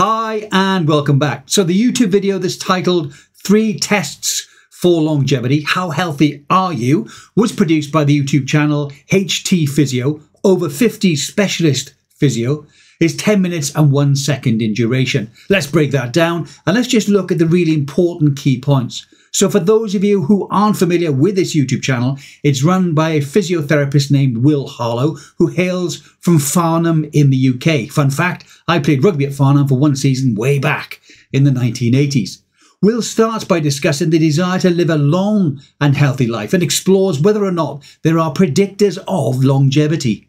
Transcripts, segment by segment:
Hi and welcome back. So the YouTube video that's titled 3 Tests for Longevity, How Healthy Are You? Was produced by the YouTube channel HT Physio, Over-Fifties Specialist Physio. Is 10 minutes and 1 second in duration. Let's break that down and let's just look at the really important key points. So for those of you who aren't familiar with this YouTube channel, it's run by a physiotherapist named Will Harlow, who hails from Farnham in the UK. Fun fact, I played rugby at Farnham for 1 season way back in the 1980s. Will starts by discussing the desire to live a long and healthy life and explores whether or not there are predictors of longevity.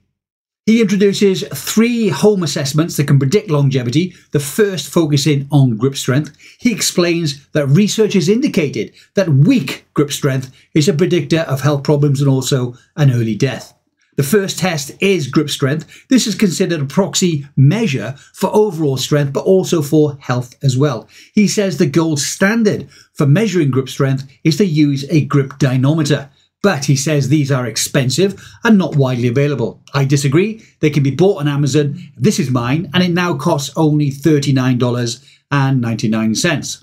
He introduces 3 home assessments that can predict longevity, the first focusing on grip strength. He explains that research has indicated that weak grip strength is a predictor of health problems and also an early death. The first test is grip strength. This is considered a proxy measure for overall strength, but also for health as well. He says the gold standard for measuring grip strength is to use a grip dynamometer. But he says these are expensive and not widely available. I disagree. They can be bought on Amazon. This is mine, and it now costs only $39.99.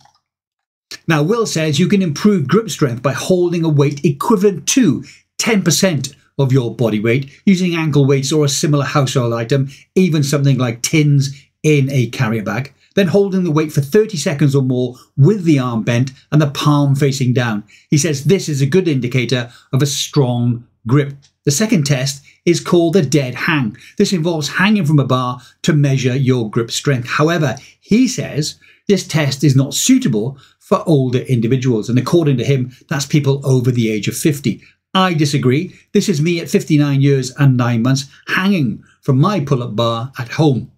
Now, Will says you can improve grip strength by holding a weight equivalent to 10% of your body weight, using ankle weights or a similar household item, even something like tins in a carrier bag. Then holding the weight for 30 seconds or more with the arm bent and the palm facing down. He says this is a good indicator of a strong grip. The second test is called the dead hang. This involves hanging from a bar to measure your grip strength. However, he says this test is not suitable for older individuals. And according to him, that's people over the age of 50. I disagree. This is me at 59 years and 9 months hanging from my pull-up bar at home.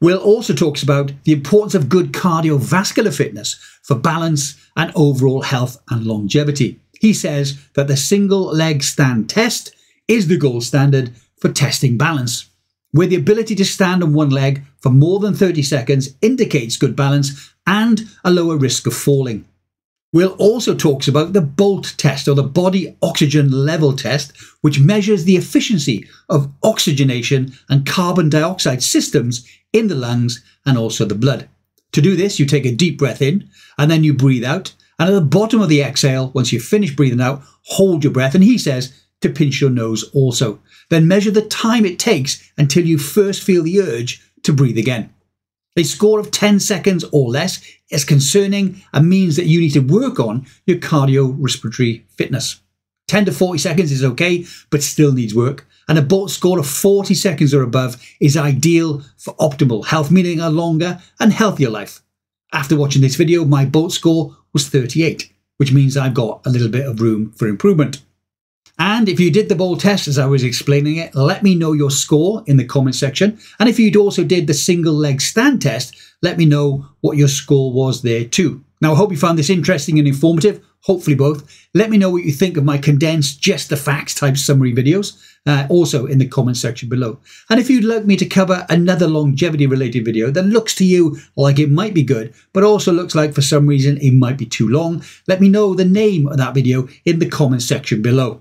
Will also talks about the importance of good cardiovascular fitness for balance and overall health and longevity. He says that the single leg stand test is the gold standard for testing balance, where the ability to stand on one leg for more than 30 seconds indicates good balance and a lower risk of falling. Will also talks about the BOLT test, or the body oxygen level test, which measures the efficiency of oxygenation and carbon dioxide systems in the lungs and also the blood. To do this, you take a deep breath in and then you breathe out. And at the bottom of the exhale, once you've finished breathing out, hold your breath. And he says to pinch your nose also. Then measure the time it takes until you first feel the urge to breathe again. A score of 10 seconds or less is concerning and means that you need to work on your cardiorespiratory fitness. 10 to 40 seconds is okay, but still needs work. And a BOLT score of 40 seconds or above is ideal for optimal health, meaning a longer and healthier life. After watching this video, my BOLT score was 38, which means I've got a little bit of room for improvement. And if you did the BOLT test as I was explaining it, let me know your score in the comment section. And if you also did the single leg stand test, let me know what your score was there too. Now, I hope you found this interesting and informative. Hopefully both. Let me know what you think of my condensed just the facts type summary videos, also in the comment section below. And if you'd like me to cover another longevity related video that looks to you like it might be good, but also looks like for some reason it might be too long, let me know the name of that video in the comment section below.